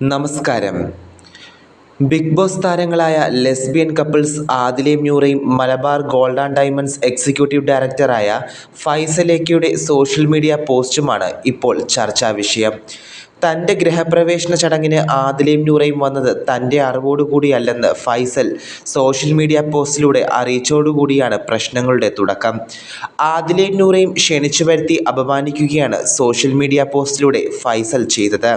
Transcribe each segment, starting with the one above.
നമസ്കാരം. Bigg Boss താരങ്ങളായ lesbian couples ആദിലയും നൂറയും Malabar gold and diamonds executive ഡയറക്ടറായ ഫൈസൽ എക്കയുടെ സോഷ്യൽ മീഡിയ പോസ്റ്റുമാണ് ഇപ്പോൾ ചർച്ചാ വിഷയം. തൻ്റെ ഗൃഹപ്രവേശന ചടങ്ങിന് ആദിലയും നൂറയും വന്നത് തൻ്റെ അറിവോടുകൂടിയല്ലെന്ന് ഫൈസൽ സോഷ്യൽ മീഡിയ പോസ്റ്റിലൂടെ അറിയിച്ചോടുകൂടിയാണ് പ്രശ്നങ്ങളുടെ തുടക്കം. ആദിലയും നൂറയും ക്ഷണിച്ചു വരുത്തി അപമാനിക്കുകയാണ് സോഷ്യൽ മീഡിയ പോസ്റ്റിലൂടെ ഫൈസൽ ചെയ്തത്.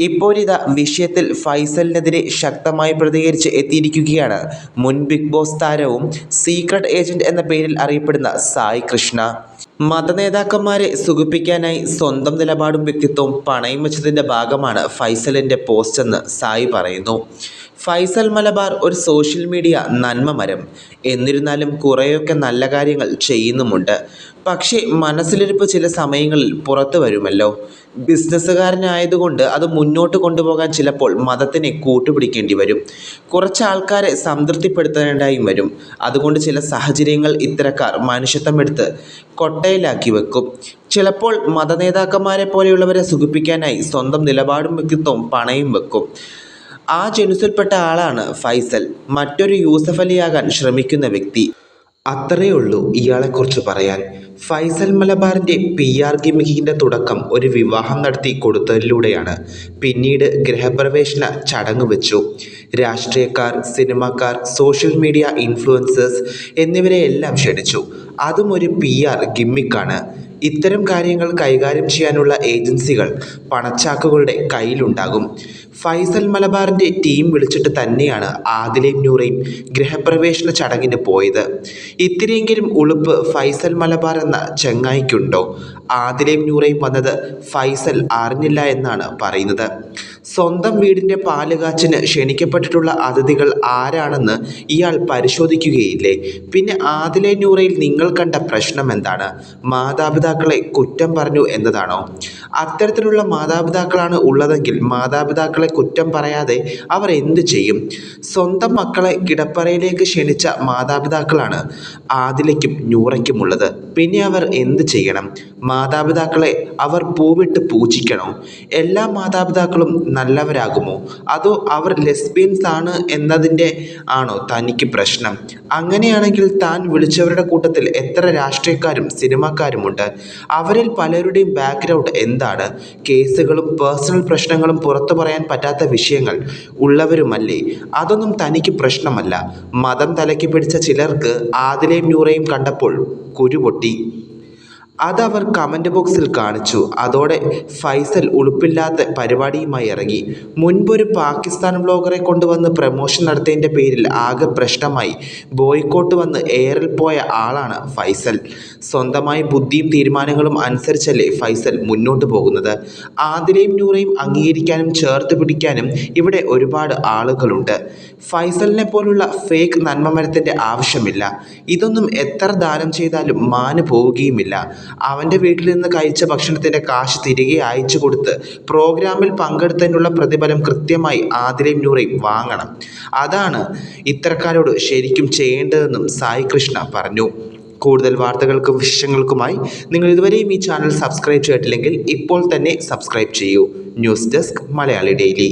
ഇപ്പോഴിതാ വിഷയത്തിൽ ഫൈസലിനെതിരെ ശക്തമായി പ്രതികരിച്ച് എത്തിയിരിക്കുകയാണ് മുൻ ബിഗ് ബോസ് താരവും സീക്രട്ട് ഏജന്റ് എന്ന പേരിൽ അറിയപ്പെടുന്ന സായി കൃഷ്ണ. മതനേതാക്കന്മാരെ സുഖിപ്പിക്കാനായി സ്വന്തം നിലപാടും വ്യക്തിത്വവും പണയം വെച്ചതിൻ്റെ ഭാഗമാണ് ഫൈസലിൻ്റെ പോസ്റ്റെന്ന് സായി പറയുന്നു. ഫൈസൽ മലബാർ ഒരു സോഷ്യൽ മീഡിയ നന്മമരം. എന്നിരുന്നാലും കുറേയൊക്കെ നല്ല കാര്യങ്ങൾ ചെയ്യുന്നുമുണ്ട്. പക്ഷേ മനസ്സിലിരിപ്പ് ചില സമയങ്ങളിൽ പുറത്തു വരുമല്ലോ. ബിസിനസ്സുകാരനായതുകൊണ്ട് അത് മുന്നോട്ട് കൊണ്ടുപോകാൻ ചിലപ്പോൾ മതത്തിനെ കൂട്ടുപിടിക്കേണ്ടി വരും. കുറച്ച് ആൾക്കാരെ സംതൃപ്തിപ്പെടുത്തേണ്ടതായും വരും. അതുകൊണ്ട് ചില സാഹചര്യങ്ങൾ ഇത്തരക്കാർ മനുഷ്യത്വമെടുത്ത് കൊട്ടയിലാക്കി വെക്കും. ചിലപ്പോൾ മതനേതാക്കന്മാരെ പോലെയുള്ളവരെ സുഖിപ്പിക്കാനായി സ്വന്തം നിലപാടും വ്യക്തിത്വവും പണയം വെക്കും. ആ ജനുസിൽപ്പെട്ട ആളാണ് ഫൈസൽ. മറ്റൊരു യൂസഫ് അലിയാകാൻ ശ്രമിക്കുന്ന വ്യക്തി. അത്രയേ ഉള്ളൂ ഇയാളെക്കുറിച്ച് പറയാൻ. ഫൈസൽ മലബാറിൻ്റെ PR ഗിമ്മിക്കിൻ്റെ തുടക്കം ഒരു വിവാഹം നടത്തി കൊടുത്തതിലൂടെയാണ്. പിന്നീട് ഗൃഹപ്രവേശന ചടങ്ങ് വെച്ചു. രാഷ്ട്രീയക്കാർ, സിനിമാക്കാർ, സോഷ്യൽ മീഡിയ ഇൻഫ്ലുവൻസേഴ്സ് എന്നിവരെയെല്ലാം ക്ഷണിച്ചു. അതും ഒരു PR ഗിമ്മിക്കാണ്. ഇത്തരം കാര്യങ്ങൾ കൈകാര്യം ചെയ്യാനുള്ള ഏജൻസികൾ പണച്ചാക്കുകളുടെ കയ്യിലുണ്ടാകും. ഫൈസൽ മലബാറിൻ്റെ ടീം വിളിച്ചിട്ട് തന്നെയാണ് ആദിലയും നൂറയും ഗൃഹപ്രവേശന ചടങ്ങിന് പോയത്. ഇത്തിരിയെങ്കിലും ഉളുപ്പ് ഫൈസൽ മലബാർ എന്ന ചെങ്ങായിക്കുണ്ടോ? ആദിലയും നൂറയും വന്നത് ഫൈസൽ അറിഞ്ഞില്ല എന്നാണ് പറയുന്നത്. സ്വന്തം വീടിൻ്റെ പാലുകാച്ചിന് ക്ഷണിക്കപ്പെട്ടിട്ടുള്ള അതിഥികൾ ആരാണെന്ന് ഇയാൾ പരിശോധിക്കുകയില്ലേ? പിന്നെ ആദിലയും നൂറയിൽ നിങ്ങൾ കണ്ട പ്രശ്നം എന്താണ്? മാതാപിതാക്കളെ കുറ്റം പറഞ്ഞു എന്നതാണോ? അത്തരത്തിലുള്ള മാതാപിതാക്കളാണ് ഉള്ളതെങ്കിൽ മാതാപിതാക്കളെ കുറ്റം പറയാതെ അവർ എന്ത് ചെയ്യും? സ്വന്തം മക്കളെ കിടപ്പറയിലേക്ക് ക്ഷണിച്ച മാതാപിതാക്കളാണ് ആദിലയ്ക്കും നൂറയ്ക്കുമുള്ളത്. പിന്നെ അവർ എന്ത് ചെയ്യണം? മാതാപിതാക്കളെ അവർ പൂവിട്ട് പൂജിക്കണോ? എല്ലാ മാതാപിതാക്കളും നല്ലവരാകുമോ? അതോ അവർ ലെസ്ബിയൻസ് ആണ് എന്നതിൻ്റെ ആണോ തനിക്ക് പ്രശ്നം? അങ്ങനെയാണെങ്കിൽ താൻ വിളിച്ചവരുടെ കൂട്ടത്തിൽ എത്ര രാഷ്ട്രീയക്കാരും സിനിമാക്കാരുമുണ്ട്? അവരിൽ പലരുടെയും ബാക്ക്ഗ്രൗണ്ട് എന്താണ്? കേസുകളും പേഴ്സണൽ പ്രശ്നങ്ങളും പുറത്തു പറയാൻ പറ്റാത്ത വിഷയങ്ങൾ ഉള്ളവരുമല്ലേ? അതൊന്നും തനിക്ക് പ്രശ്നമല്ല. മതം തലയ്ക്ക് പിടിച്ച ചിലർക്ക് ആദിലയും നൂറയും കണ്ടപ്പോൾ കുരുപൊട്ടി. അതവർ കമൻറ്റ് ബോക്സിൽ കാണിച്ചു. അതോടെ ഫൈസൽ ഉളുപ്പില്ലാത്ത പരിപാടിയുമായി ഇറങ്ങി. മുൻപൊരു പാകിസ്ഥാൻ വ്ലോഗറെ കൊണ്ടുവന്ന് പ്രമോഷൻ നടത്തിയതിൻ്റെ പേരിൽ ആകെ പ്രശ്നമായി ബോയ്ക്കോട്ട് വന്ന് എയറിൽ പോയ ആളാണ് ഫൈസൽ. സ്വന്തമായി ബുദ്ധിയും തീരുമാനങ്ങളും അനുസരിച്ചല്ലേ ഫൈസൽ മുന്നോട്ട് പോകുന്നത്. ആദിലയും നൂറയും അംഗീകരിക്കാനും ചേർത്ത് പിടിക്കാനും ഇവിടെ ഒരുപാട് ആളുകളുണ്ട്. ഫൈസലിനെ പോലുള്ള ഫേക്ക് നന്മമരത്തിൻ്റെ ആവശ്യമില്ല. ഇതൊന്നും എത്ര ദാനം ചെയ്താലും മാന് പോവുകയുമില്ല. അവൻ്റെ വീട്ടിൽ നിന്ന് കഴിച്ച ഭക്ഷണത്തിൻ്റെ കാശ് തിരികെ അയച്ചു കൊടുത്ത് പ്രോഗ്രാമിൽ പങ്കെടുത്തതിനുള്ള പ്രതിഫലം കൃത്യമായി ആദിലയും നൂറയും വാങ്ങണം. അതാണ് ഇത്തരക്കാരോട് ശരിക്കും ചെയ്യേണ്ടതെന്നും സായി കൃഷ്ണ പറഞ്ഞു. കൂടുതൽ വാർത്തകൾക്കും വിശേഷങ്ങൾക്കുമായി നിങ്ങൾ ഇതുവരെയും ഈ ചാനൽ സബ്സ്ക്രൈബ് ചെയ്തിട്ടില്ലെങ്കിൽ ഇപ്പോൾ തന്നെ സബ്സ്ക്രൈബ് ചെയ്യൂ. News desk Malayali daily.